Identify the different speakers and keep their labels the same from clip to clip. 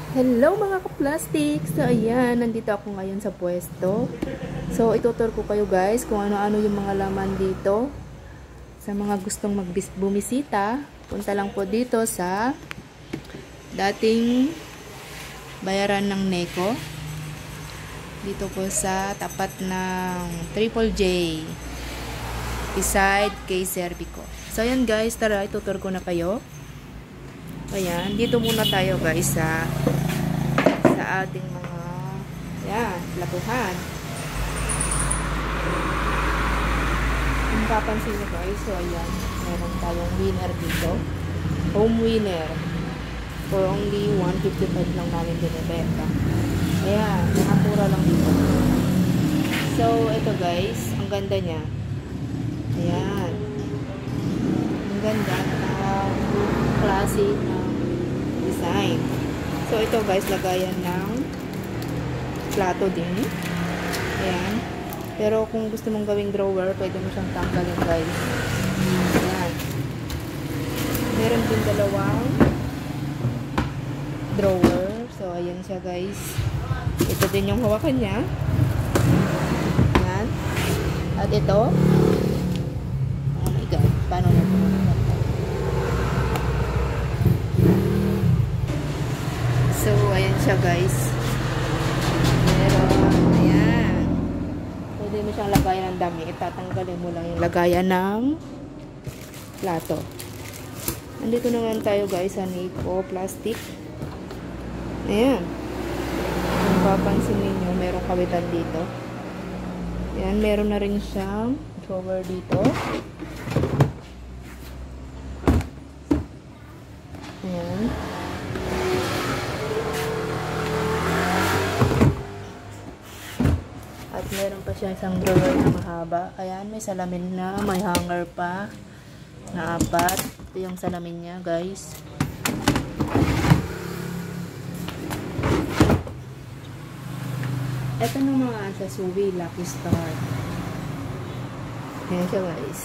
Speaker 1: Hello mga ka-plastic! So ayan, nandito ako ngayon sa pwesto. So itutur ko kayo guys kung ano-ano yung mga laman dito. Sa mga gustong bumisita, punta lang po dito sa dating bayaran ng NECO. Dito po sa tapat ng Triple J. Beside kay Cervico. So ayan guys, tara itutur ko na kayo. Ayan, dito muna tayo guys sa ating mga plabuhan. Kung papansin nyo guys, so ayan, meron tayong winner dito. Home winner. For only 155 lang namin binibenta. Ayan, nakamura lang dito. So, ito guys, ang ganda niya. Ayan. Ang ganda na klase na design. So, ito guys, lagayan ng plato din. Ayan. Pero kung gusto mong gawing drawer, pwede mo siyang tanggalin guys. Ayan. Meron din dalawang drawer. So, ayan siya guys. Ito din yung hawakan niya. Ayan. At ito. Oh my god. Paano na ito? So, ayan siya guys. Meron, ayan. Pwede mo siyang lagayan ng dami. Itatanggalin mo lang yung lagayan ng plato. Nandito naman tayo guys sa NECO plastic. Ayan. Kung papansin ninyo, merong kawitan dito. Ayan, meron na rin siyang drawer dito. Ayan. At meron pa siya isang drawer na mahaba. Ayan, may salamin na, may hanger pa na 4. Ito yung salamin niya, guys. Ito ng mga sa Suwi, Lucky Star. Ayan siya, guys.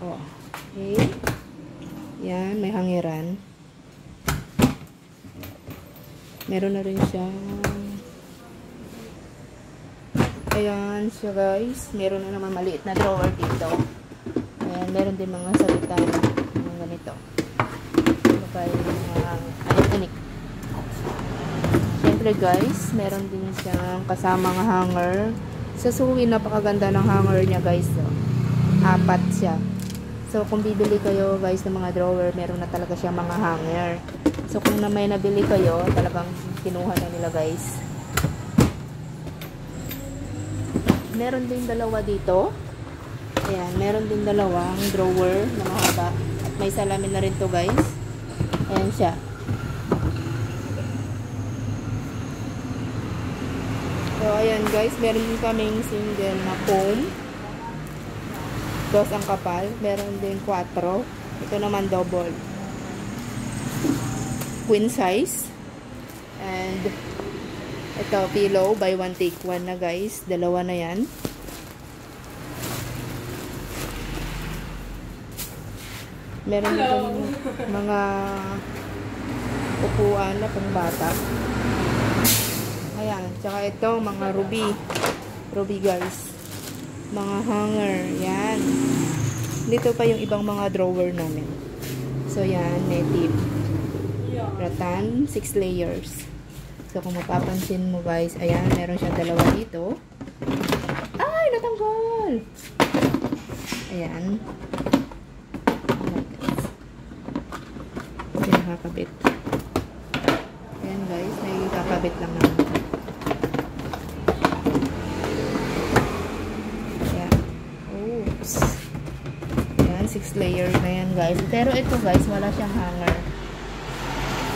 Speaker 1: Oh, okay. Yan, may hangiran. Meron na rin siyang ayan siya guys. Meron na naman maliit na drawer dito. Ayan, meron din mga salitan. Mga ganito. Ito pa yung mga unik. Siyempre guys, meron din siyang kasamang hanger. Sa Suwi, napakaganda ng hanger niya guys. So, 4 siya. So, kung bibili kayo guys ng mga drawer, meron na talaga siyang mga hanger. So, kung na may nabili kayo, talagang kinuha na nila guys. Meron din dalawa dito. Ayan, meron din dalawang drawer na mahaba. At may salamin na rin to guys. Ayan siya. So, ayan guys, meron din kaming single na foam. 2 ang kapal. Meron din 4. Ito naman double. Queen size. And ito, pillow, buy one take one na guys. Dalawa na yan. Meron din mga upuan na pang bata. Ayan. Tsaka ito, mga ruby. Ruby guys. Mga hanger. Yan. Dito pa yung ibang mga drawer namin. So, yan. Native. Rattan. 6 layers. So, kung mapapansin mo guys, ayan, meron siyang dalawa dito. Ay, natanggal! Ayan. Hindi nakakabit. Ayan guys, may kakabit lang naman. Ayan. Oops. Ayan, 6 layers na yan guys. Pero ito guys, wala siyang hanger.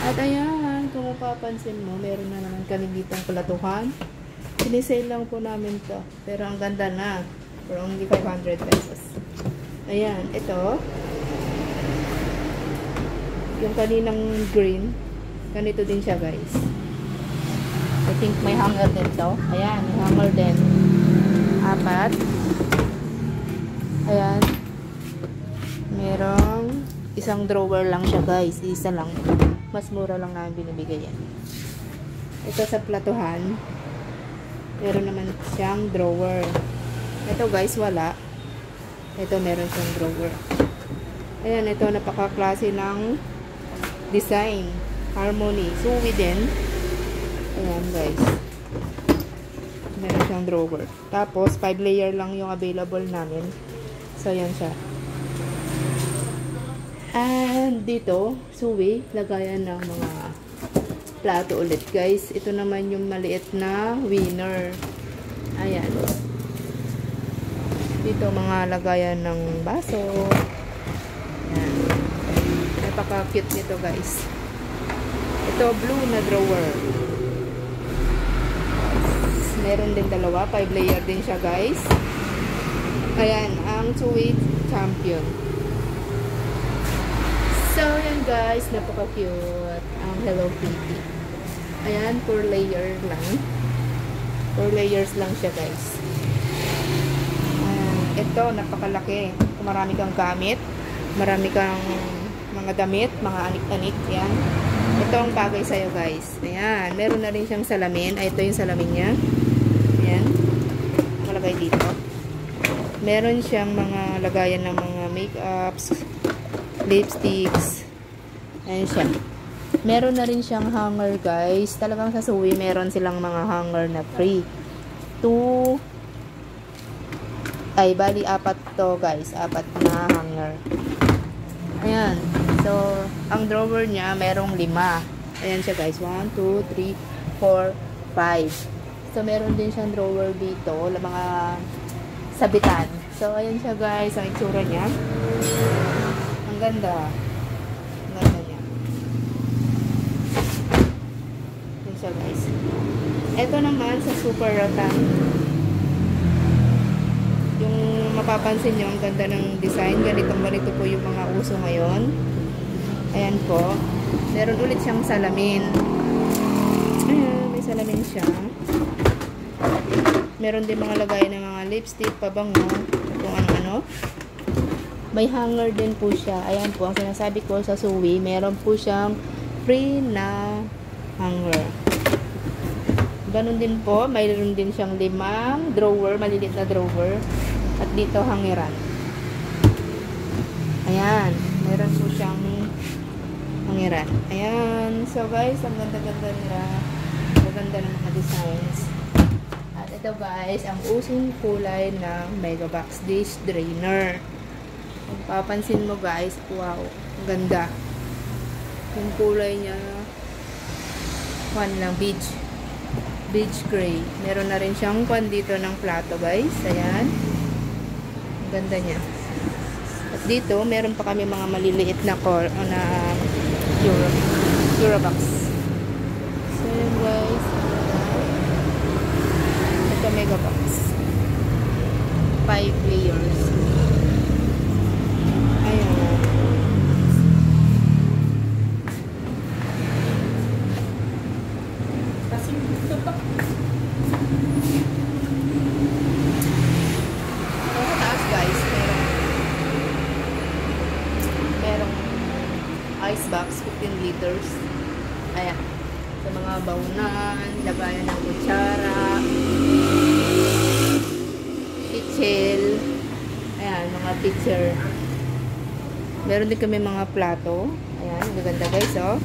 Speaker 1: At ayan, kung mapapansin mo, meron na naman kami ditong platuhan. Sinisale lang po namin to. Pero ang ganda na. For only 500 pesos. Ayan, ito. Yung kaninang green. Ganito din siya guys. I think may hanger din to. Ayan, may hanger din. 4. Ayan. Merong isang drawer lang siya guys. Isa lang. Mas mura lang namin binibigay yan. Ito sa platuhan. Meron naman siyang drawer. Ito guys, wala. Ito meron siyang drawer. Ayan, ito napakaklase ng design. Harmony. Suwi din. Ayan guys. Meron siyang drawer. Tapos, 5 layer lang yung available namin. So, yan siya. And, dito, suwi, lagayan ng mga plato ulit, guys. Ito naman yung maliit na winner. Ayan. Dito, mga lagayan ng baso. Ayan. Napaka-cute nito, guys. Ito, blue na drawer. Meron din dalawa. 5 layer din siya, guys. Ayan, ang Sweet Champion. So, yan guys. Napaka-cute. Ang Hello Kitty. Ayan, 4 layer lang. 4 layers lang siya, guys. Ito, napakalaki. Kung marami kang gamit, marami kang mga damit, mga anik-anik. Yan. Ito ang bagay sa'yo, guys. Ayan, meron na rin siyang salamin. Ay, ito yung salamin niya. Ayan. Malagay dito. Meron siyang mga lagayan ng mga make-ups, lipsticks. Ayan siya. Meron na rin siyang hanger, guys. Talagang sa Suwi, meron silang mga hanger na free. 2, ay, bali, 4 to, guys. 4 na hanger. Ayan. So, ang drawer niya, merong 5. Ayan siya, guys. 1, 2, 3, 4, 5. So, meron din siyang drawer dito, mga sabitan. So, ayan siya, guys, ang itsura niya. Ang ganda. Ang ganda niya. Ayan siya, guys. Ito naman sa Super Rattan. Yung mapapansin nyo, ang ganda ng design. Ganito po yung mga uso ngayon. Ayan po. Meron ulit siyang salamin. Ayan, may salamin siya. Meron din mga lagay ng mga lipstick, pabango, kung ano. May hanger din po siya. Ayan po, ang sinasabi ko sa Suwi, meron po siyang free na hanger. Ganun din po, mayroon din siyang 5 drawer, maliliit na drawer. At dito, hangiran. Ayan, meron po siyang hangiran. Ayan, so guys, ang ganda-ganda nila. Ang ganda ng mga designs. Ito guys, ang usong kulay ng Megabox Dish Drainer. Kung papansin mo guys, wow, ang ganda. Yung kulay niya, beige gray. Meron na rin siyang dito ng plato guys. Ayan. Ang ganda niya. At dito, meron pa kami mga maliliit na Eurobox. So yun guys. Megabox 5 layers. Ayan. Kasi taas guys, merong ice box 15 liters. Ayan. Sa mga baunan, lagayan ng kutsara, kitchen, ayan, mga pitcher. Meron din kami mga plato. Ayan, maganda guys, oh.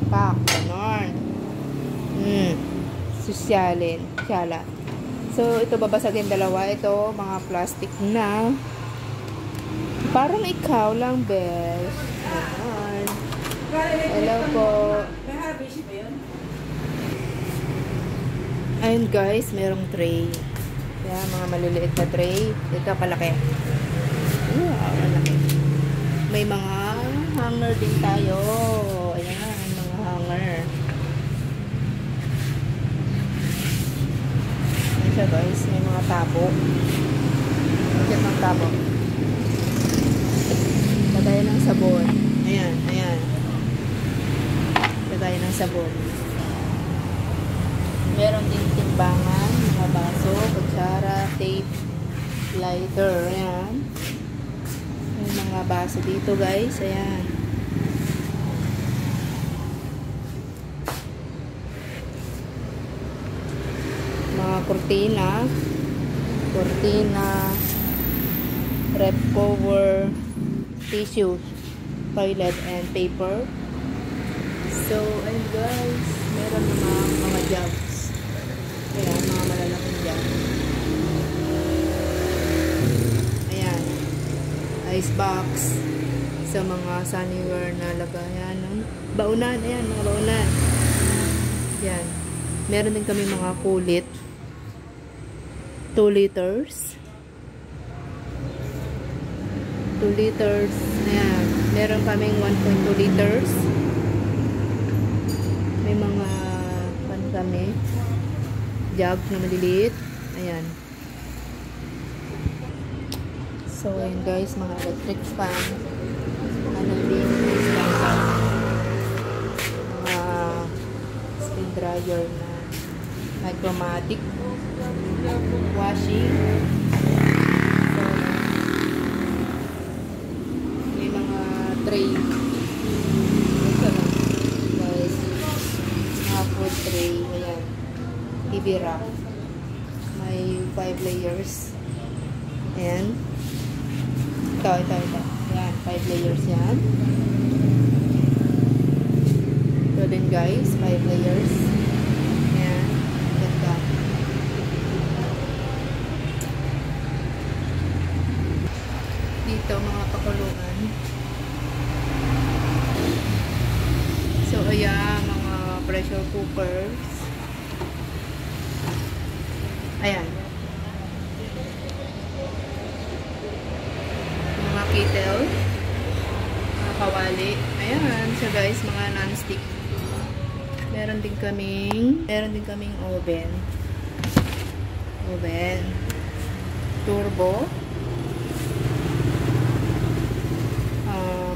Speaker 1: Pak, ganon. Sosyalin, tsala. So, ito babasagin dalawa. Ito, mga plastic na. Parang ikaw lang, besh. Ayan. Hello po. Ayun guys, merong tray. Kaya mga maliliit na tray. Ito kalaki. Wow, malaki. May mga hanger din tayo. Ayan, mga hanger. Ayan siya guys, may mga tabo. Ayan ang tabo. Lagayan ng sabon. Ayan, ayan. Lagayan ng sabon. Meron din timbangan, mga baso, kutsara, tape, lighter, ayan. May mga baso dito guys, ayan. Cortina, rep cover, tissue, toilet, and paper. So, ayun guys, meron namang mga jugs. Ayan, mga malalaking jug. Ayan, ice box sa mga sunniwear na lagayan ng baunan. Ayan, mga baunan. Ayan, meron din kami mga kulit. 2 liters. 2 liters. Ayan, meron kaming 1.2 liters. May mga pan kami. Jug na maliliit. Ayan. So, ayan guys, mga electric fan. Ano din, mga spin dryer na micromatic. Washing. So, may mga tray. Ito lang. Guys, mga food tray. Ayan. TV rack. May 5 layers. Ayan. Ito. Ayan. 5 layers yan. Ito din guys. 5 layers. Ayan. Ganda. Dito mga pakulungan. So ayan, mga pressure cookers. Ayan. Mga kettle. Mga kawali. Ayan siya guys, mga non-stick. Meron din kaming oven. Turbo.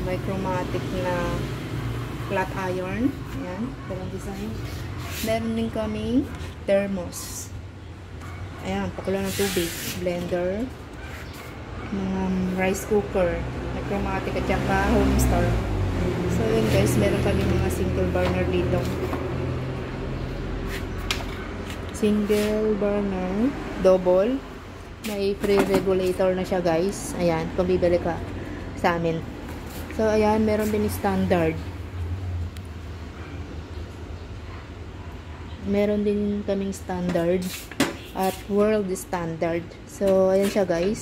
Speaker 1: Micromatic na flat iron. Ayan, ganang design. Meron din kaming thermos. Ayan, pakulo ng tubig. Blender. Mga rice cooker. Micromatic at saka home star. So yun guys, meron kami mga single burner dito. Single burner. Double. May free regulator na siya guys. Ayan, kung bibili ka sa amin. So, ayan, meron din standard. Meron din kaming standard at world standard. So, ayan siya guys.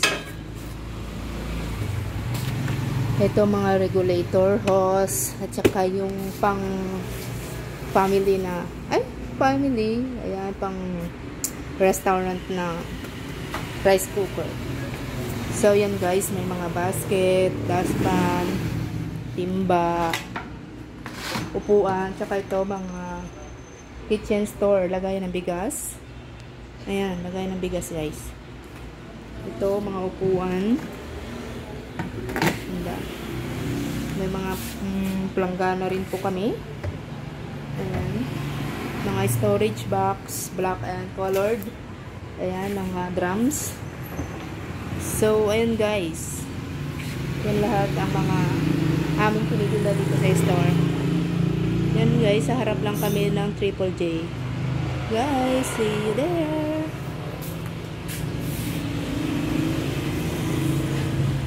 Speaker 1: Ito mga regulator, hose, at saka yung pang family na, ayan, pang restaurant na rice cooker. So, yan guys, may mga basket, dustpan, timba, upuan, tsaka ito mga kitchen store, lagayan ng bigas. Ayan, lagayan ng bigas guys. Ito, mga upuan. May mga planggana rin po kami. Ayan. Mga storage box, black and colored. Ayan, mga drums. So, ayan guys. Yan lahat ang mga aming pinigila dito sa store. Yan guys, sa harap lang kami ng Triple J. Guys, see you there!